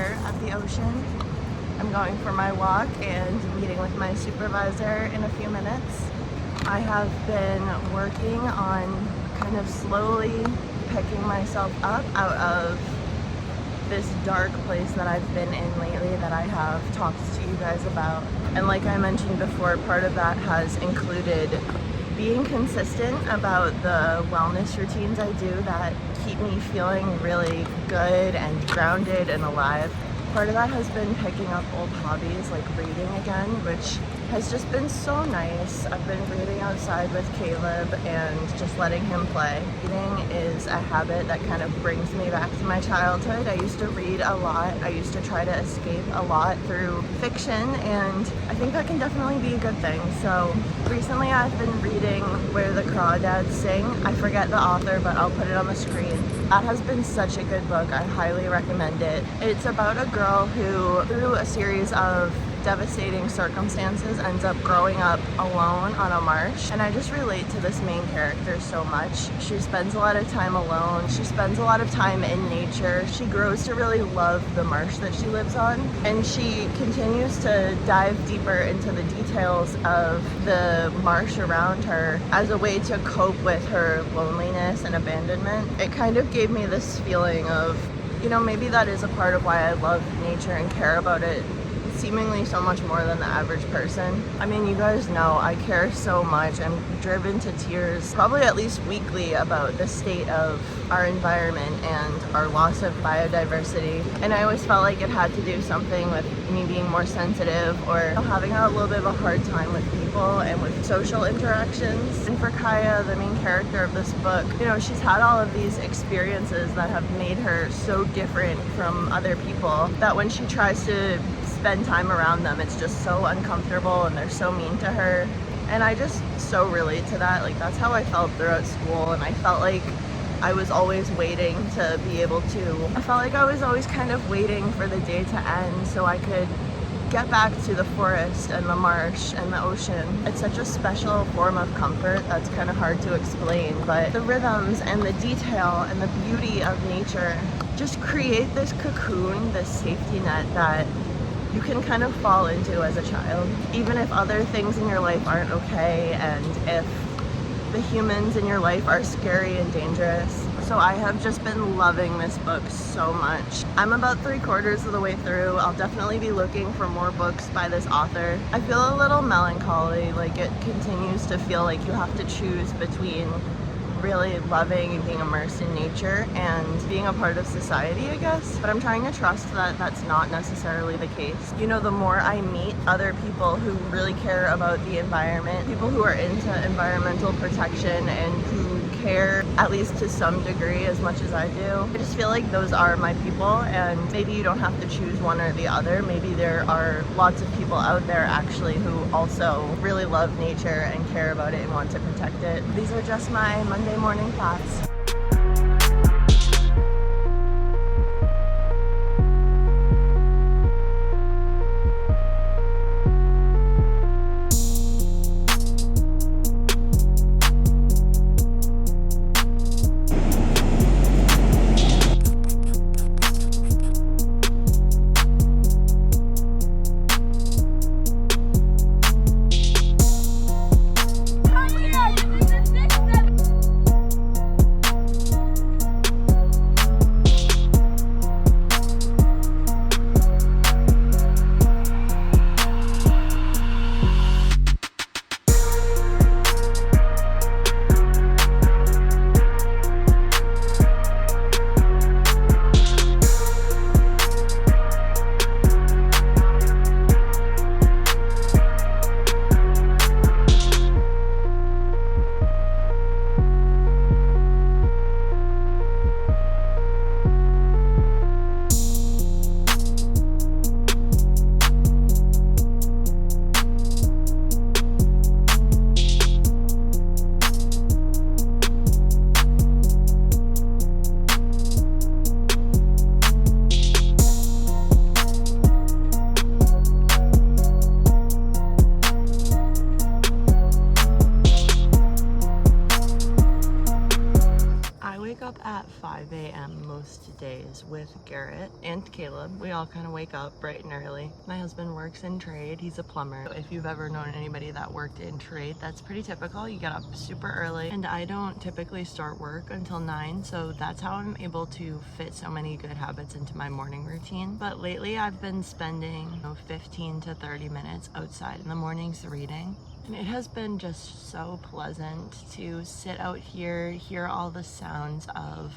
here at the ocean. I'm going for my walk and meeting with my supervisor in a few minutes. I have been working on kind of slowly picking myself up out of this dark place that I've been in lately that I have talked to you guys about. And like I mentioned before, part of that has included being consistent about the wellness routines I do that keep me feeling really good and grounded and alive. Part of that has been picking up old hobbies like reading again, which has just been so nice. I've been reading outside with Caleb and just letting him play. Reading is a habit that kind of brings me back to my childhood. I used to read a lot. I used to try to escape a lot through fiction, and I think that can definitely be a good thing. So recently I've been reading Where the Crawdads Sing. I forget the author, but I'll put it on the screen. That has been such a good book. I highly recommend it. It's about a girl who, through a series of devastating circumstances, ends up growing up alone on a marsh, and I just relate to this main character so much. She spends a lot of time alone. She spends a lot of time in nature. She grows to really love the marsh that she lives on, and she continues to dive deeper into the details of the marsh around her as a way to cope with her loneliness and abandonment. It kind of gave me this feeling of, you know, maybe that is a part of why I love nature and care about it seemingly so much more than the average person. I mean, you guys know I care so much. I'm driven to tears probably at least weekly about the state of our environment and our loss of biodiversity. And I always felt like it had to do something with me being more sensitive or having a little bit of a hard time with people and with social interactions. And for Kaya, the main character of this book, you know, she's had all of these experiences that have made her so different from other people that when she tries to spend time around them, it's just so uncomfortable and they're so mean to her. And I just so relate to that. Like, that's how I felt throughout school, and I felt like I was always waiting to be able to, I felt like I was always kind of waiting for the day to end so I could get back to the forest and the marsh and the ocean. It's such a special form of comfort that's kind of hard to explain, but the rhythms and the detail and the beauty of nature just create this cocoon, this safety net that you can kind of fall into as a child. Even if other things in your life aren't okay, and if the humans in your life are scary and dangerous. So I have just been loving this book so much. I'm about 3/4 of the way through. I'll definitely be looking for more books by this author. I feel a little melancholy, like it continues to feel like you have to choose between really loving and being immersed in nature and being a part of society, I guess. But I'm trying to trust that that's not necessarily the case. You know, the more I meet other people who really care about the environment, people who are into environmental protection and who care, at least to some degree, as much as I do, I just feel like those are my people, and maybe you don't have to choose one or the other. Maybe there are lots of people out there actually who also really love nature and care about it and want to protect it. These are just my Monday morning thoughts. past days with Garrett and Caleb. We all kind of wake up bright and early. My husband works in trade. He's a plumber. If you've ever known anybody that worked in trade, that's pretty typical. You get up super early, and I don't typically start work until 9, so that's how I'm able to fit so many good habits into my morning routine. But lately I've been spending 15 to 30 minutes outside in the mornings reading. And it has been just so pleasant to sit out here, hear all the sounds of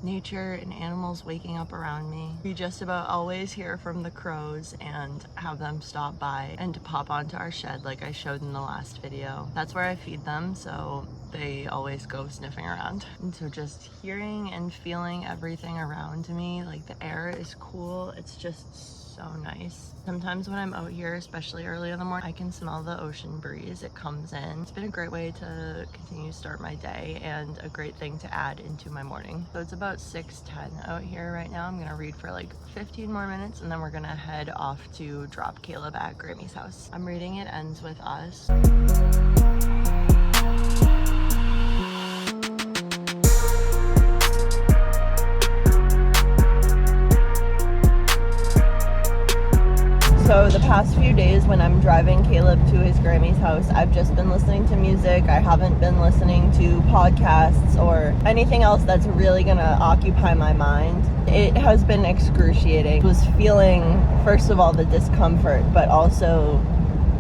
nature and animals waking up around me. We just about always hear from the crows and have them stop by and pop onto our shed like I showed in the last video. That's where I feed them, so they always go sniffing around. And so just hearing and feeling everything around me, like the air is cool, it's just so nice. Sometimes when I'm out here, especially early in the morning, I can smell the ocean breeze. It comes in. It's been a great way to continue to start my day and a great thing to add into my morning. So it's about 6:10 out here right now. I'm gonna read for like 15 more minutes and then we're gonna head off to drop Caleb at Grammy's house. I'm reading It Ends With Us. So the past few days when I'm driving Caleb to his Grammy's house, I've just been listening to music. I haven't been listening to podcasts or anything else that's really gonna occupy my mind. It has been excruciating. I was feeling, first of all, the discomfort, but also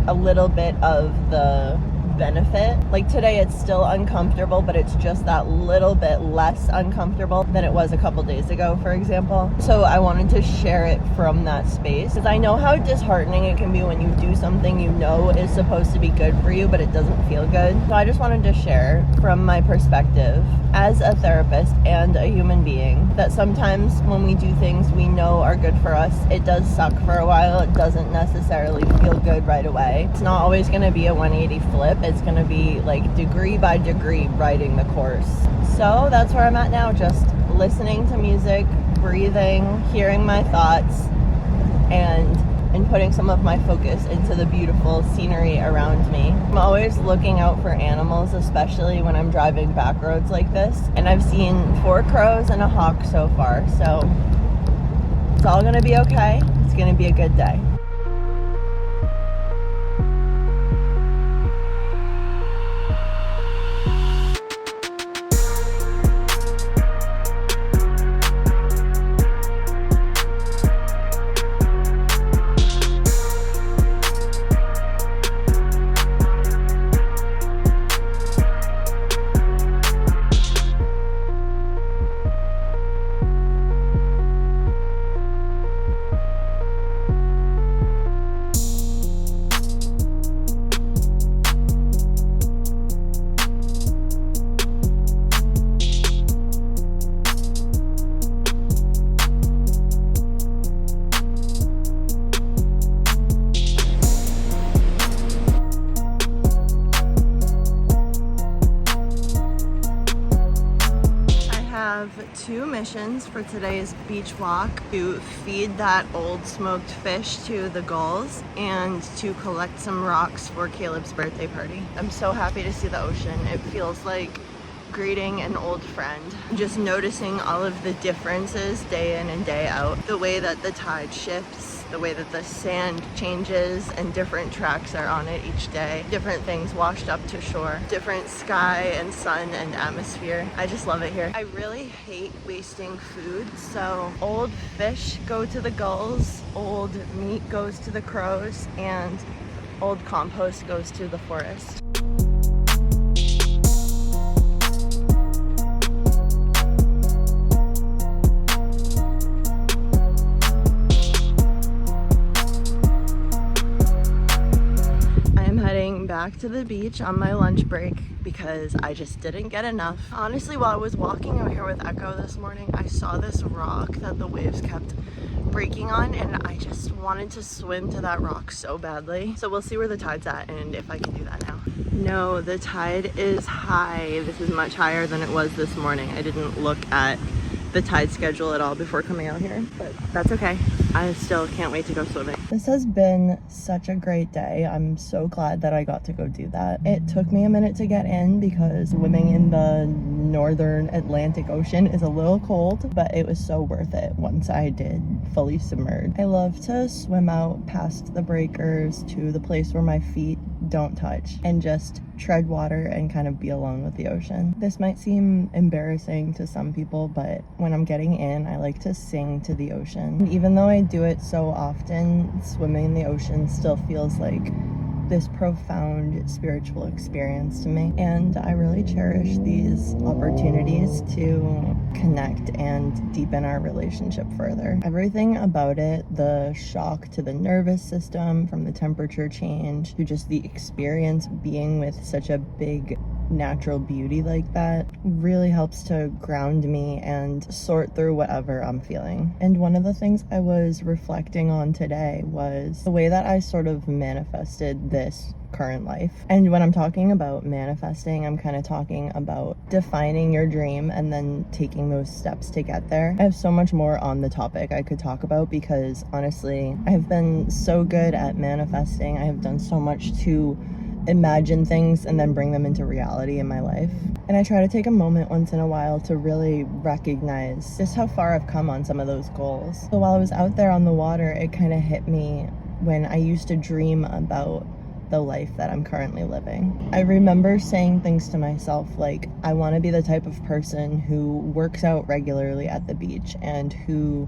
a little bit of the benefit. Like today it's still uncomfortable, but it's just that little bit less uncomfortable than it was a couple days ago, for example. So I wanted to share it from that space because I know how disheartening it can be when you do something you know is supposed to be good for you, but it doesn't feel good. So I just wanted to share from my perspective as a therapist and a human being that sometimes when we do things we know are good for us, it does suck for a while. It doesn't necessarily feel good right away. It's not always going to be a 180 flip. It's going to be like degree by degree writing the course. So that's where I'm at now, just listening to music, breathing, hearing my thoughts, and putting some of my focus into the beautiful scenery around me. I'm always looking out for animals, especially when I'm driving back roads like this. And I've seen 4 crows and a hawk so far, so it's all gonna be okay. It's gonna be a good day. Two missions for today's beach walk: to feed that old smoked fish to the gulls and to collect some rocks for Caleb's birthday party. I'm so happy to see the ocean. It feels like greeting an old friend. Just noticing all of the differences day in and day out. The way that the tide shifts, the way that the sand changes and different tracks are on it each day. Different things washed up to shore. Different sky and sun and atmosphere. I just love it here. I really hate wasting food, so old fish go to the gulls, old meat goes to the crows, and old compost goes to the forest. Back to the beach on my lunch break because I just didn't get enough. Honestly, while I was walking out here with Echo this morning, I saw this rock that the waves kept breaking on, and I just wanted to swim to that rock so badly. So we'll see where the tide's at and if I can do that now. No, the tide is high. This is much higher than it was this morning. I didn't look at the tide schedule at all before coming out here, but that's okay. I still can't wait to go swimming. This has been such a great day. I'm so glad that I got to go do that. It took me a minute to get in because swimming in the northern Atlantic Ocean is a little cold, but it was so worth it once I did fully submerge. I love to swim out past the breakers to the place where my feet don't touch and just tread water and kind of be alone with the ocean. This might seem embarrassing to some people, but when I'm getting in, I like to sing to the ocean. And even though I do it so often, swimming in the ocean still feels like this profound spiritual experience to me, and I really cherish these opportunities to connect and deepen our relationship further. Everything about it, the shock to the nervous system from the temperature change to just the experience being with such a big natural beauty like that, really helps to ground me and sort through whatever I'm feeling. And one of the things I was reflecting on today was the way that I sort of manifested this current life. And when I'm talking about manifesting, I'm kind of talking about defining your dream and then taking those steps to get there. I have so much more on the topic I could talk about because honestly, I have been so good at manifesting. I have done so much to imagine things and then bring them into reality in my life. And I try to take a moment once in a while to really recognize just how far I've come on some of those goals. So while I was out there on the water, it kind of hit me when I used to dream about the life that I'm currently living. I remember saying things to myself like, I want to be the type of person who works out regularly at the beach and who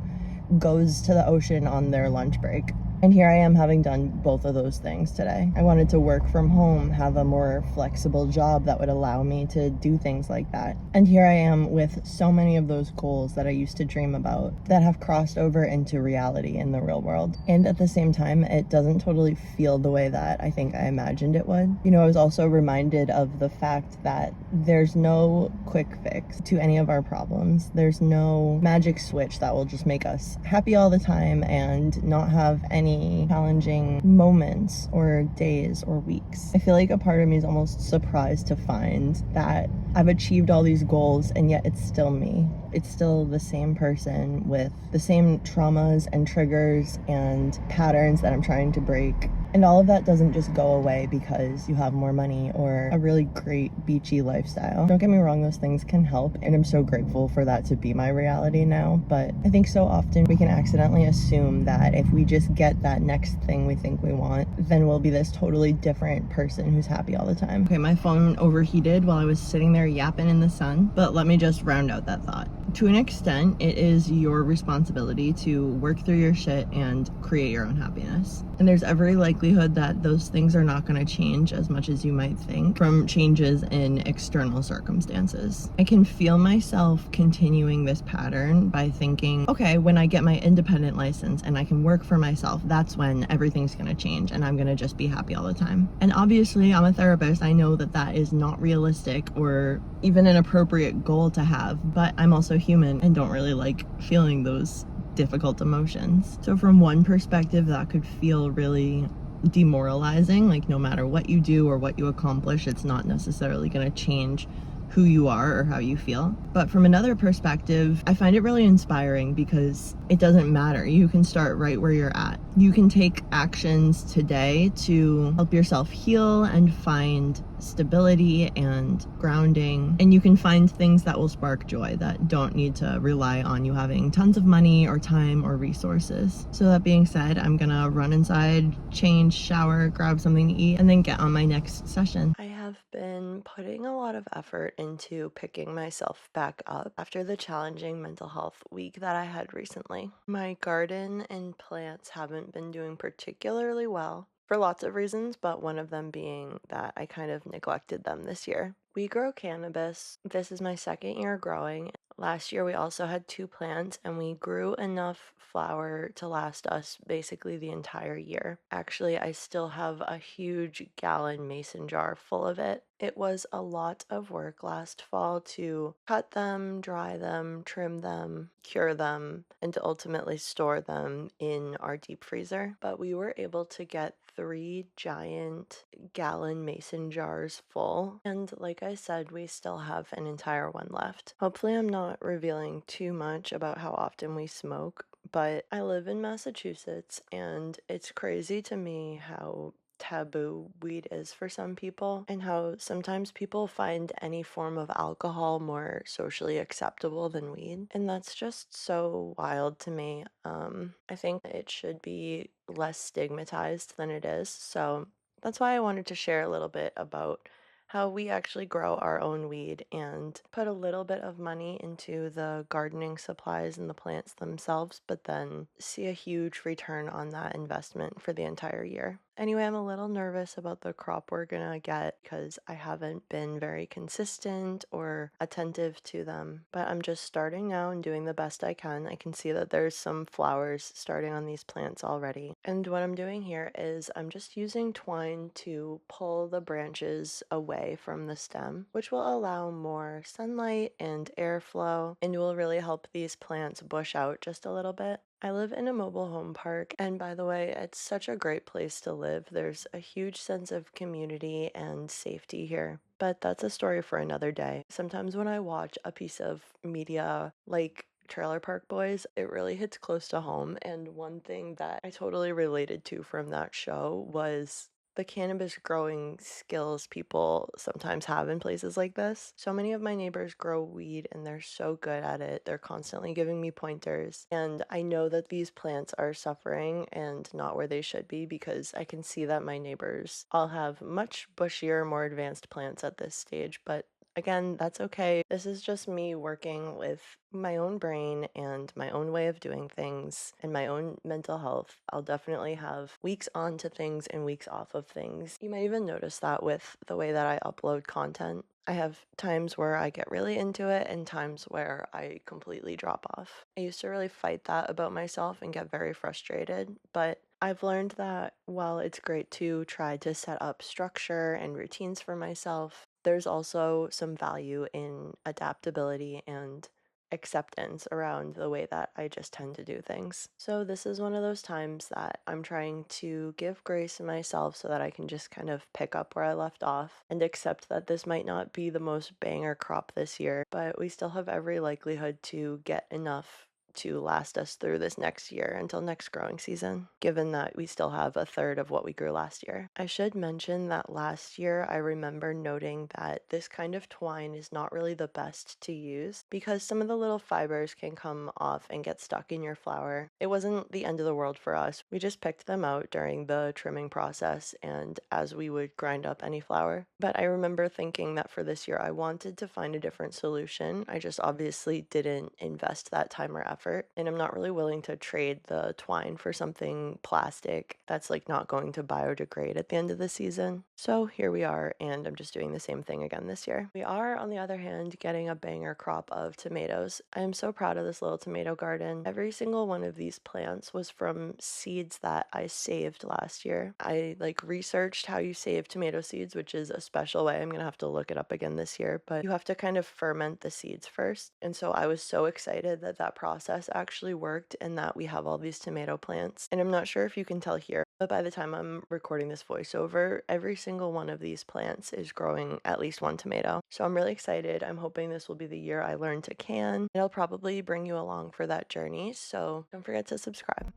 goes to the ocean on their lunch break. And here I am having done both of those things today. I wanted to work from home, have a more flexible job that would allow me to do things like that. And here I am with so many of those goals that I used to dream about that have crossed over into reality in the real world. And at the same time, it doesn't totally feel the way that I think I imagined it would. You know, I was also reminded of the fact that there's no quick fix to any of our problems. There's no magic switch that will just make us happy all the time and not have any challenging moments or days or weeks. I feel like a part of me is almost surprised to find that I've achieved all these goals and yet it's still me. It's still the same person with the same traumas and triggers and patterns that I'm trying to break. And all of that doesn't just go away because you have more money or a really great beachy lifestyle. Don't get me wrong, those things can help, and I'm so grateful for that to be my reality now. But I think so often we can accidentally assume that if we just get that next thing we think we want, then we'll be this totally different person who's happy all the time. Okay, my phone overheated while I was sitting there yapping in the sun, but let me just round out that thought. To an extent, it is your responsibility to work through your shit and create your own happiness. And there's every likelihood that those things are not going to change as much as you might think from changes in external circumstances. I can feel myself continuing this pattern by thinking, okay, when I get my independent license and I can work for myself, that's when everything's going to change and I'm going to just be happy all the time. And obviously, I'm a therapist. I know that that is not realistic or even an appropriate goal to have, but I'm also human and don't really like feeling those difficult emotions. So from one perspective, that could feel really demoralizing, like no matter what you do or what you accomplish, it's not necessarily going to change who you are or how you feel. But from another perspective, I find it really inspiring because it doesn't matter. You can start right where you're at. You can take actions today to help yourself heal and find stability and grounding. And you can find things that will spark joy that don't need to rely on you having tons of money or time or resources. So that being said, I'm gonna run inside, change, shower, grab something to eat, and then get on my next session. I have been putting a lot of effort into picking myself back up after the challenging mental health week that I had recently. My garden and plants haven't been doing particularly well for lots of reasons, but one of them being that I kind of neglected them this year. We grow cannabis. This is my second year growing. Last year we also had 2 plants and we grew enough flower to last us basically the entire year. Actually, I still have a huge gallon mason jar full of it. It was a lot of work last fall to cut them, dry them, trim them, cure them, and to ultimately store them in our deep freezer. But we were able to get 3 giant gallon mason jars full. And like I said, we still have an entire one left. Hopefully, I'm not revealing too much about how often we smoke, but I live in Massachusetts, and it's crazy to me how taboo weed is for some people, and how sometimes people find any form of alcohol more socially acceptable than weed. And that's just so wild to me. I think it should be less stigmatized than it is. So that's why I wanted to share a little bit about how we actually grow our own weed and put a little bit of money into the gardening supplies and the plants themselves, but then see a huge return on that investment for the entire year. Anyway, I'm a little nervous about the crop we're gonna get because I haven't been very consistent or attentive to them. But I'm just starting now and doing the best I can. I can see that there's some flowers starting on these plants already. And what I'm doing here is I'm just using twine to pull the branches away from the stem, which will allow more sunlight and airflow and will really help these plants bush out just a little bit. I live in a mobile home park, and by the way, it's such a great place to live. There's a huge sense of community and safety here. But that's a story for another day. Sometimes when I watch a piece of media like Trailer Park Boys, it really hits close to home. And one thing that I totally related to from that show was the cannabis growing skills people sometimes have in places like this. So many of my neighbors grow weed and they're so good at it. They're constantly giving me pointers. And I know that these plants are suffering and not where they should be because I can see that my neighbors all have much bushier, more advanced plants at this stage. But again, that's okay. This is just me working with my own brain and my own way of doing things and my own mental health. I'll definitely have weeks on to things and weeks off of things. You might even notice that with the way that I upload content. I have times where I get really into it and times where I completely drop off. I used to really fight that about myself and get very frustrated, but I've learned that while it's great to try to set up structure and routines for myself, there's also some value in adaptability and acceptance around the way that I just tend to do things. So this is one of those times that I'm trying to give grace to myself so that I can just kind of pick up where I left off and accept that this might not be the most banger crop this year, but we still have every likelihood to get enough to last us through this next year until next growing season, given that we still have a third of what we grew last year. I should mention that last year I remember noting that this kind of twine is not really the best to use because some of the little fibers can come off and get stuck in your flower. It wasn't the end of the world for us. We just picked them out during the trimming process and as we would grind up any flower. But I remember thinking that for this year I wanted to find a different solution. I just obviously didn't invest that time or effort. And I'm not really willing to trade the twine for something plastic that's like not going to biodegrade at the end of the season. So here we are, and I'm just doing the same thing again this year. We are, on the other hand, getting a banger crop of tomatoes. I am so proud of this little tomato garden. Every single one of these plants was from seeds that I saved last year. I researched how you save tomato seeds, which is a special way. I'm gonna have to look it up again this year, but you have to kind of ferment the seeds first. And so I was so excited that that process actually worked and that we have all these tomato plants. And I'm not sure if you can tell here, but by the time I'm recording this voiceover, every single one of these plants is growing at least one tomato. So I'm really excited. I'm hoping this will be the year I learn to can. And I'll probably bring you along for that journey. So don't forget to subscribe.